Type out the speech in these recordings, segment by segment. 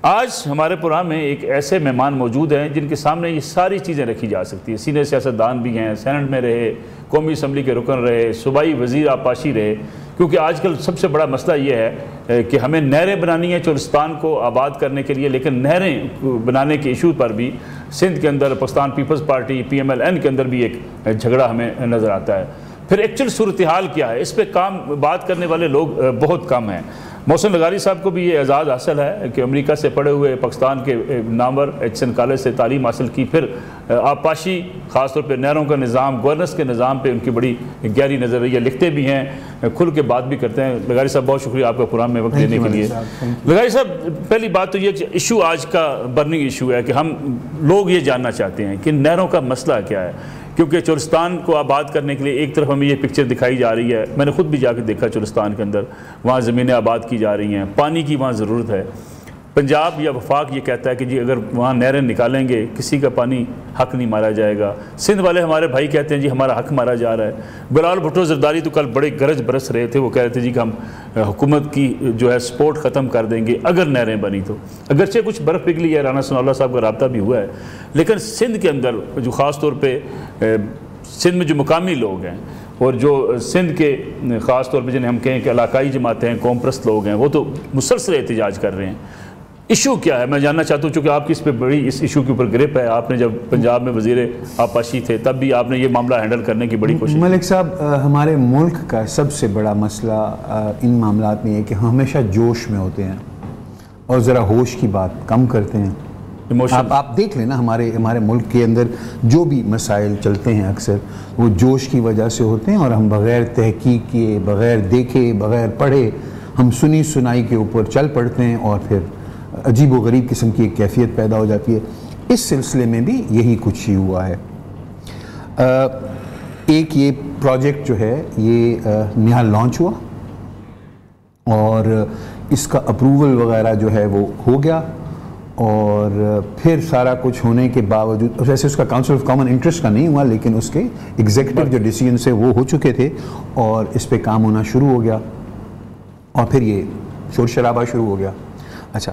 آج ہمارے پروگرام میں ایک ایسے مہمان موجود ہیں جن کے سامنے یہ ساری چیزیں رکھی جا سکتی ہیں. سینئر سیاستدان بھی ہیں, سینٹ میں رہے, قومی اسمبلی کے رکن رہے, صوبائی وزیر آبپاشی رہے. کیونکہ آج کل سب سے بڑا مسئلہ یہ ہے کہ ہمیں نہریں بنانی ہیں چولستان کو آباد کرنے کے لیے, لیکن نہریں بنانے کے ایشو پر بھی سندھ کے اندر پاکستان پیپلز پارٹی PMLN کے اندر بھی ایک جھگڑا ہمیں نظر آتا ہے. پھر ایکچوئل صورتحال کیا ہے, اس پہ بات کرنے والے لوگ بہت کم ہیں. محسن لغاری صاحب کو بھی یہ اعزاز حاصل ہے کہ امریکہ سے پڑھے ہوئے, پاکستان کے نامور HN کالج سے تعلیم حاصل کی, پھر آبپاشی خاص طور پہ نہروں کا نظام, گورننس کے نظام پہ ان کی بڑی گہری نظر رہی ہے. لکھتے بھی ہیں, کھل کے بات بھی کرتے ہیں. لغاری صاحب بہت شکریہ آپ کا پروگرام میں وقت دینے کے لیے. لغاری صاحب, پہلی بات تو یہ کہ ایشو آج کا برننگ ایشو ہے کہ ہم لوگ یہ جاننا چاہتے ہیں کہ نہروں کا مسئلہ کیا ہے. کیونکہ چولستان کو آباد کرنے کے لیے ایک طرف ہمیں یہ پکچر دکھائی جا رہی ہے, میں نے خود بھی جا کے دیکھا چولستان کے اندر, وہاں زمینیں آباد کی جا رہی ہیں, پانی کی وہاں ضرورت ہے. پنجاب یا وفاق یہ کہتا ہے کہ جی اگر وہاں نہریں نکالیں گے کسی کا پانی حق نہیں مارا جائے گا. سندھ والے ہمارے بھائی کہتے ہیں جی ہمارا حق مارا جا رہا ہے. بلال بھٹو زرداری تو کل بڑے گرج برس رہے تھے, وہ کہہ رہے تھے جی کہ ہم حکومت کی جو ہے سپورٹ ختم کر دیں گے اگر نہریں بنی تو. اگرچہ کچھ برف پگھلی ہے, رانا ثناء اللہ صاحب کا رابطہ بھی ہوا ہے, لیکن سندھ کے اندر جو خاص طور پہ سندھ میں جو مقامی لوگ ہیں اور جو سندھ کے خاص طور پہ جنہیں ہم کہیں کہ علاقائی جماعتیں ہیں, قوم پرست لوگ ہیں, وہ تو مسلسل احتجاج کر رہے ہیں. ایشو کیا ہے میں جاننا چاہتا ہوں, چونکہ آپ کی اس پہ بڑی اس ایشو کے اوپر گرپ ہے. آپ نے جب پنجاب میں وزیر آبپاشی تھے تب بھی آپ نے یہ معاملہ ہینڈل کرنے کی بڑی کوشش. ملک صاحب, ہمارے ملک کا سب سے بڑا مسئلہ ان معاملات میں ہے کہ ہم ہمیشہ جوش میں ہوتے ہیں اور ذرا ہوش کی بات کم کرتے ہیں. آپ دیکھ لیں نا, ہمارے ملک کے اندر جو بھی مسائل چلتے ہیں اکثر وہ جوش کی وجہ سے ہوتے ہیں, اور ہم بغیر تحقیق کیے, بغیر دیکھے, بغیر پڑھے ہم سنی سنائی کے اوپر چل پڑتے ہیں اور پھر عجیب و غریب قسم کی ایک کیفیت پیدا ہو جاتی ہے. اس سلسلے میں بھی یہی کچھ ہی ہوا ہے. ایک یہ پروجیکٹ جو ہے یہ نیا لانچ ہوا اور اس کا اپروول وغیرہ جو ہے وہ ہو گیا, اور پھر سارا کچھ ہونے کے باوجود ویسے اس کا کاؤنسل آف کامن انٹرسٹ کا نہیں ہوا, لیکن اس کے ایگزیکٹو جو ڈیسیجن سے وہ ہو چکے تھے اور اس پہ کام ہونا شروع ہو گیا, اور پھر یہ شور شرابہ شروع ہو گیا. اچھا,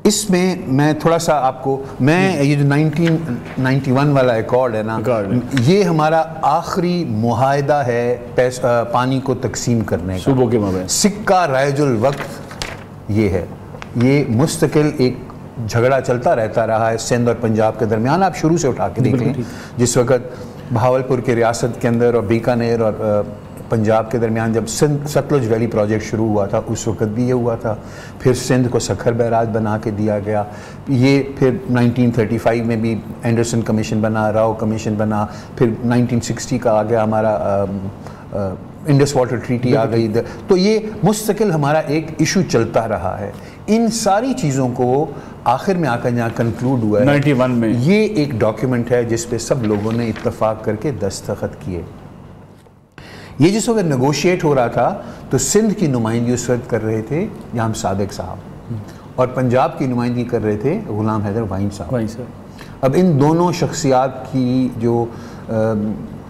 اس میں تھوڑا سا آپ کو یہ جو 1991 والا ایکارڈ ہے نا, یہ ہمارا آخری معاہدہ ہے پانی کو تقسیم کرنے کا صوبوں کے مابین. سکہ رائج الوقت یہ ہے, یہ مستقل ایک جھگڑا چلتا رہتا رہا ہے سندھ اور پنجاب کے درمیان. آپ شروع سے اٹھا کے دیکھیں, جس وقت بہاولپور کے ریاست کے اندر اور بیکانیر اور پنجاب کے درمیان جب سندھ ستلج ویلی پروجیکٹ شروع ہوا تھا اس وقت بھی یہ ہوا تھا. پھر سندھ کو سکھر بیراج بنا کے دیا گیا. یہ پھر 1935 میں بھی اینڈرسن کمیشن بنا, راؤ کمیشن بنا, پھر 1960 کا آ گیا ہمارا انڈس واٹر ٹریٹی آ گئی. تو یہ مستقل ہمارا ایک ایشو چلتا رہا ہے. ان ساری چیزوں کو آخر میں آ کر جہاں کنکلوڈ ہوا ہے 91 میں, یہ ایک ڈاکیومنٹ ہے جس پہ سب لوگوں نے اتفاق کر کے دستخط کیے. یہ جس وقت نیگوشیٹ ہو رہا تھا تو سندھ کی نمائندگی اس وقت کر رہے تھے یام صادق صاحب, اور پنجاب کی نمائندگی کر رہے تھے غلام حیدر وائن صاحب. اب ان دونوں شخصیات کی جو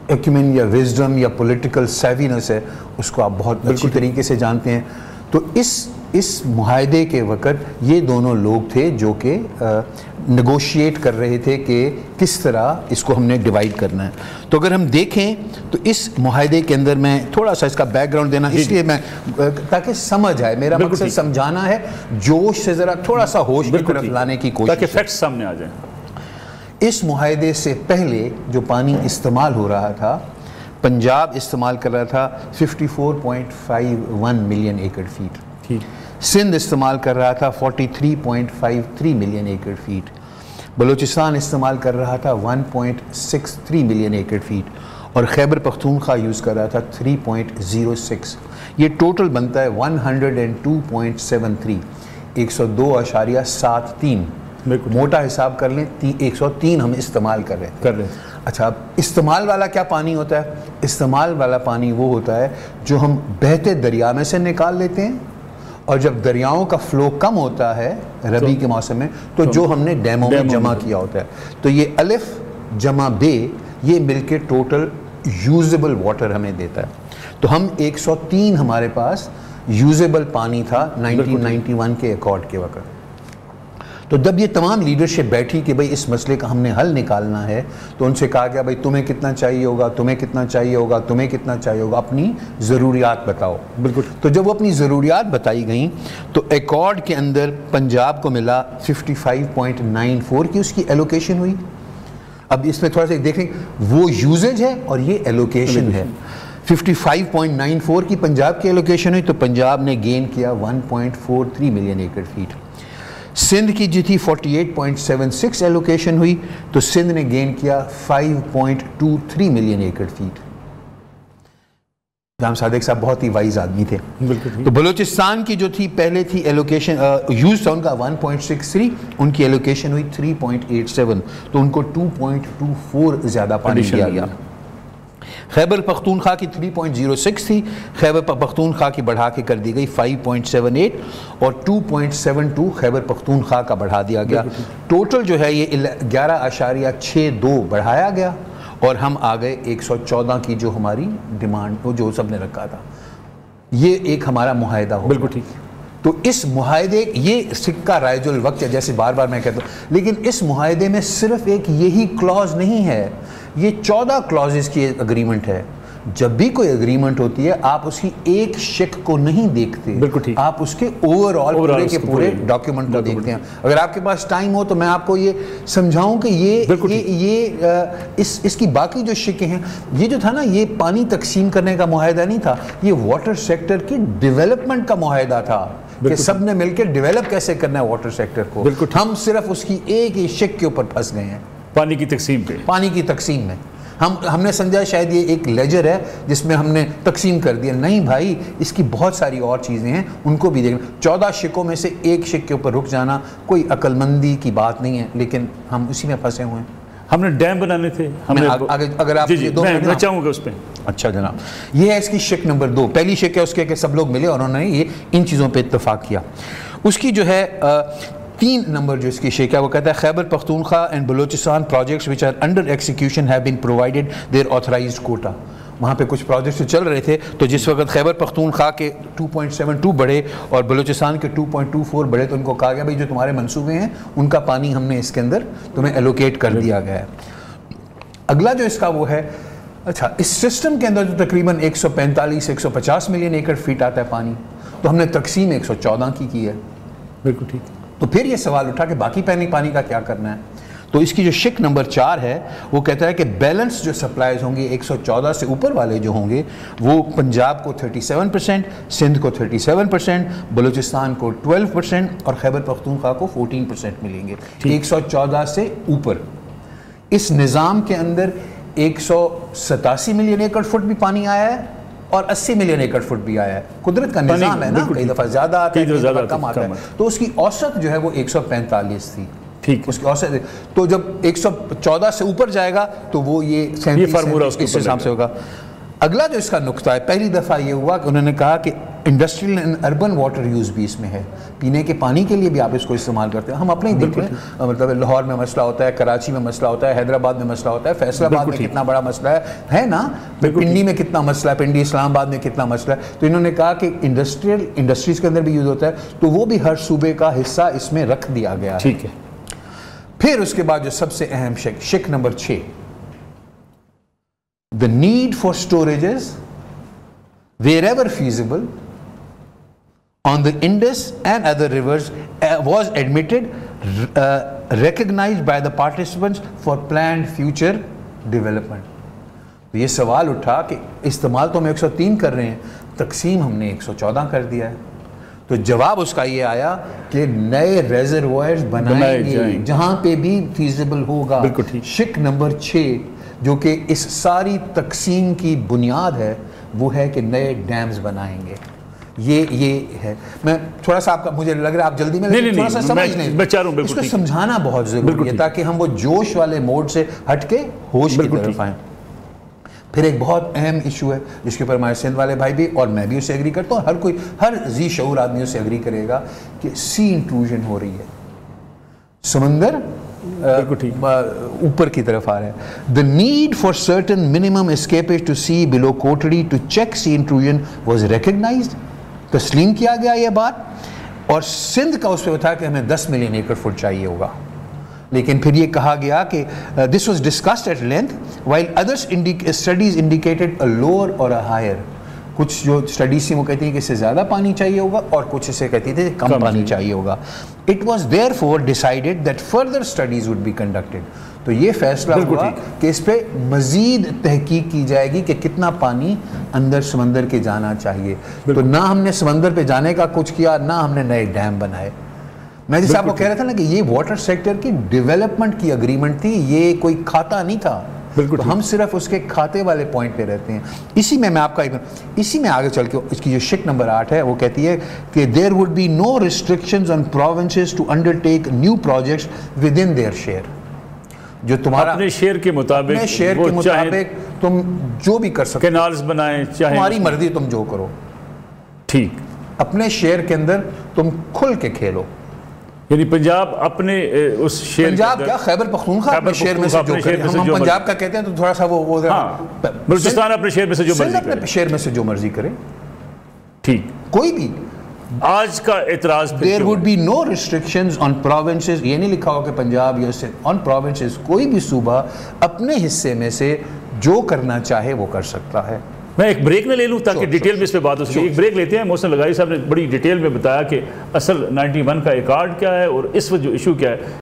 ایکومن یا وزڈم یا پولیٹیکل سیوینس ہے اس کو آپ بہت اچھی طریقے سے جانتے ہیں. تو اس معاہدے کے وقت یہ دونوں لوگ تھے جو کہ نیگوشیٹ کر رہے تھے کہ کس طرح اس کو ہم نے ڈیوائیڈ کرنا ہے. تو اگر ہم دیکھیں تو اس معاہدے کے اندر میں تھوڑا سا اس کا بیک گراؤنڈ دینا اس لیے میں تاکہ سمجھ آئے, میرا مقصد سمجھانا ہے, جوش سے ذرا تھوڑا سا ہوش کی طرف لانے کی کوشش تاکہ فیکٹس سامنے آ جائیں. اس معاہدے سے پہلے جو پانی استعمال ہو رہا تھا, پنجاب استعمال کر رہا تھا 54.51 ملین ایکڑ فیٹ, سندھ استعمال کر رہا تھا 43.53 ملین ایکڑ فیٹ, بلوچستان استعمال کر رہا تھا 1.63 ملین ایکڑ فیٹ, اور خیبر پختونخوا یوز کر رہا تھا 3.06. یہ ٹوٹل بنتا ہے 102.73, 102.73. موٹا حساب کر لیں 103 ہم استعمال کر رہے ہیں. اچھا, اب استعمال والا کیا پانی ہوتا ہے؟ استعمال والا پانی وہ ہوتا ہے جو ہم بہتے دریا میں سے نکال لیتے ہیں, اور جب دریاؤں کا فلو کم ہوتا ہے ربی کے موسم میں تو جو ہم نے ڈیموں میں جمع کیا ہوتا ہے. تو یہ الف جمع بے یہ مل کے ٹوٹل یوزیبل واٹر ہمیں دیتا ہے. تو ہم 103 ہمارے پاس یوزیبل پانی تھا 1991 کے ایکارڈ کے وقت. تو جب یہ تمام لیڈرشپ بیٹھی کہ بھئی اس مسئلے کا ہم نے حل نکالنا ہے تو ان سے کہا گیا بھئی تمہیں کتنا چاہیے ہوگا، تمہیں کتنا چاہیے ہوگا، تمہیں کتنا چاہیے ہوگا، اپنی ضروریات بتاؤ. بالکل. تو جب وہ اپنی ضروریات بتائی گئیں تو ایکارڈ کے اندر پنجاب کو ملا 55.94 کی اس کی ایلوکیشن ہوئی. اب اس میں تھوڑا سا دیکھیں وہ یوزیج ہے اور یہ ایلوکیشن ہے. 55.94 کی پنجاب کی ایلوکیشن ہوئی تو پنجاب نے گین کیا 1.43 ملین ایکڑ فیٹ. سندھ کی جو تھی 48.76 ایلوکیشن ہوئی تو سندھ نے گین کیا 5.23 ملین ایکڑ فیٹ. جام صادق صاحب بہت ہی وائز آدمی تھے. تو بلوچستان کی جو تھی پہلے تھی ایلوکیشن یوز تھا ان کا 1.63، ان کی ایلوکیشن ہوئی 3.87 تو ان کو 2.24 زیادہ پانی دیا گیا. خیبر پختونخوا کی 3.06 تھی، خیبر پختونخوا کی بڑھا کے کر دی گئی 5.78 اور 2.72 خیبر پختونخوا کا بڑھا دیا گیا. ٹوٹل جو ہے یہ 11.62 بڑھایا گیا اور ہم آ گئے 114 کی جو ہماری ڈیمانڈ وہ جو سب نے رکھا تھا. یہ ایک ہمارا معاہدہ ہو. بالکل ٹھیک. تو اس معاہدے یہ سکہ رائج الوقت ہے جیسے بار بار میں کہتا ہوں، لیکن اس معاہدے میں صرف ایک یہی کلوز نہیں ہے، یہ 14 کلوزز کی اگریمنٹ ہے. جب بھی کوئی اگریمنٹ ہوتی ہے آپ اس کی ایک شک کو نہیں دیکھتے، بالکل ٹھیک، آپ اس کے اوور آل پورے کے پورے ڈاکیومنٹ کو دیکھتے ہیں. اگر آپ کے پاس ٹائم ہو تو میں آپ کو یہ سمجھاؤں کہ یہ اس کی باقی جو شکیں ہیں، یہ جو تھا نا یہ پانی تقسیم کرنے کا معاہدہ نہیں تھا، یہ واٹر سیکٹر کی ڈیولپمنٹ کا معاہدہ تھا کہ سب نے مل کے ڈیولپ کیسے کرنا ہے واٹر سیکٹر کو. ہم صرف اس کی ایک ہی شک کے اوپر پھنس گئے ہیں، پانی کی تقسیم پہ. پانی کی تقسیم میں ہم نے سمجھا شاید یہ ایک لیجر ہے جس میں ہم نے تقسیم کر دیا. نہیں بھائی، اس کی بہت ساری اور چیزیں ہیں، ان کو بھی دیکھنا. 14 شکوں میں سے ایک شک کے اوپر رک جانا کوئی عقل مندی کی بات نہیں ہے، لیکن ہم اسی میں پھنسے ہوئے ہیں. ہم نے ڈیم بنانے تھے. اگر آپ میں چاہوں گا اس پہ. اچھا جناب، یہ ہے اس کی شک نمبر 2. پہلی شک ہے اس کے کہ سب لوگ ملے اور انہوں نے یہ ان چیزوں پہ اتفاق کیا. اس کی جو ہے 3 نمبر جو اس کی شک ہے وہ کہتا ہے Khyber Pakhtunkhwa and Balochistan projects which are under execution have been provided their authorized quota. وہاں پہ کچھ پروجیکٹس چل رہے تھے تو جس وقت خیبر پختونخوا کے 2.72 بڑھے اور بلوچستان کے 2.24 بڑھے تو ان کو کہا گیا بھائی جو تمہارے منصوبے ہیں ان کا پانی ہم نے اس کے اندر تمہیں ایلوکیٹ کر دیا گیا ہے. اگلا جو اس کا وہ ہے، اچھا اس سسٹم کے اندر جو تقریباً 145-150 ملین ایکڑ فیٹ آتا ہے پانی، تو ہم نے تقسیم 114 کی ہے. بالکل ٹھیک. تو پھر یہ سوال اٹھا کہ باقی پانی کا کیا کرنا ہے. تو اس کی جو شک نمبر 4 ہے وہ کہتا ہے کہ بیلنس جو سپلائیز ہوں گے 114 سے اوپر والے جو ہوں گے وہ پنجاب کو 37%، سندھ کو 37%، بلوچستان کو 12% اور خیبر پختونخوا کو 14% ملیں گے 114 سے اوپر. اس نظام کے اندر 187 ملین ایکڑ فٹ بھی پانی آیا ہے اور 80 ملین ایکڑ فٹ بھی آیا ہے. قدرت کا نظام ہے نا، کئی دفعہ زیادہ آتا ہے، کئی دفعہ کم آتا ہے. تو اس کی اوسط جو ہے وہ 145 تھی. ٹھیک، اس کی اوسط. تو جب 114 سے اوپر جائے گا تو وہ یہ فارمولہ اس حساب سے ہوگا. اگلا جو اس کا نقطہ ہے، پہلی دفعہ یہ ہوا کہ انہوں نے کہا کہ industrial and urban water use بھی اس میں ہے. پینے کے پانی کے لیے بھی آپ اس کو استعمال کرتے ہیں. ہم اپنے ہی دیکھ رہے ہیں، مطلب لاہور میں مسئلہ ہوتا ہے، کراچی میں مسئلہ ہوتا ہے، حیدرآباد میں مسئلہ ہوتا ہے، فیصل آباد میں کتنا بڑا مسئلہ ہے نا، پنڈی میں کتنا مسئلہ ہے، پنڈی اسلام آباد میں کتنا مسئلہ ہے. تو انہوں نے کہا کہ انڈسٹریز کے اندر بھی یوز ہوتا ہے تو وہ بھی ہر صوبے کا حصہ اس میں رکھ دیا گیا ہے. ٹھیک ہے. پھر اس کے بعد جو سب سے اہم شک number 6، the need for storages wherever feasible on the Indus and other rivers was admitted, recognized by the participants for planned future development. تو یہ سوال اٹھا کہ استعمال تو ہم 103 کر رہے ہیں، تقسیم ہم نے 114 کر دیا ہے. تو جواب اس کا یہ آیا کہ نئے ریزروائرز بنائیں گے جہاں پہ بھی فیزیبل ہوگا. شک نمبر 6 جو کہ اس ساری تقسیم کی بنیاد ہے وہ ہے کہ نئے ڈیمز بنائیں گے. یہ ہے. میں تھوڑا سا آپ کا مجھے لگ رہا ہے آپ جلدی میں تھوڑا سا سمجھ لیں، اس کو سمجھانا بہت ضروری ہے تاکہ ہم وہ جوش والے موڈ سے ہٹ کے ہوش کی طرف آئیں. پھر ایک بہت اہم ایشو ہے جس کے اوپر ہمارے سندھ والے بھائی بھی اور میں بھی اسے ایگری کرتا ہوں، ہر ذی شعور آدمی اسے ایگری کرے گا کہ سی انٹروژن ہو رہی ہے. سمندر اوپر کی طرف آ رہا ہے. The need for certain minimum escapage to sea below Kotri to check sea intrusion was recognized. تسلیم کیا گیا یہ بات. اور سندھ کا اس پہ تھا کہ ہمیں 10 ملین ایکڑ فٹ چاہیے ہوگا. لیکن پھر یہ کہا گیا کہ this was discussed at length while others studies indicated a lower or a higher. کچھ جو اسٹڈیز تھیں وہ کہتی ہیں کہ اس سے زیادہ پانی چاہیے ہوگا اور کچھ اسے کہتی تھے کہ کم پانی چاہیے ہوگا. It was therefore decided that further studies would be conducted. تو یہ فیصلہ ہوا کہ اس پہ مزید تحقیق کی جائے گی کہ کتنا پانی اندر سمندر کے جانا چاہیے. تو نہ ہم نے سمندر پہ جانے کا کچھ کیا، نہ ہم نے نئے ڈیم بنائے. میں جیسے آپ کو کہہ رہا تھا نا کہ یہ واٹر سیکٹر کی ڈیولپمنٹ کی اگریمنٹ تھی، یہ کوئی کھاتا نہیں تھا. تو ہم صرف اس کے کھاتے والے پوائنٹ پہ رہتے ہیں. اسی میں آپ کا اسی میں آگے چل کے اس کی جو شک نمبر 8 ہے وہ کہتی ہے کہ there would be no restrictions on provinces to undertake new projects with in their share. جو تمہارا اپنے شیئر کے مطابق، اپنے شیئر کے مطابق تم جو بھی کر سکتے، کینالز بنائیں، چاہے تمہاری مرضی، تم جو کرو. ٹھیک. اپنے شیئر کے اندر تم کھل کے کھیلو. یعنی پنجاب اپنے اس شیئر، پنجاب کیا خیبر پختونخوا اپنے شیئر میں سے جو کرے. ہم پنجاب کا کہتے ہیں تو تھوڑا سا وہ بلوچستان اپنے شیئر میں سے جو مرضی کرے، اپنے شیئر میں سے جو مرضی کرے. ٹھیک. کوئی بھی آج کا اعتراض there would be no restrictions on provinces. یہ نہیں لکھا ہو کہ پنجاب یا on provinces، کوئی بھی صوبہ اپنے حصے میں سے جو کرنا چاہے وہ کر سکتا ہے. میں ایک بریک نہ لے لوں تاکہ ڈیٹیل میں اس پہ بات ہو سکے. ایک بریک لیتے ہیں. محسن لغاری صاحب نے بڑی ڈیٹیل میں بتایا کہ اصل 91 کا ایکارڈ کیا ہے اور اس وقت جو ایشو کیا ہے.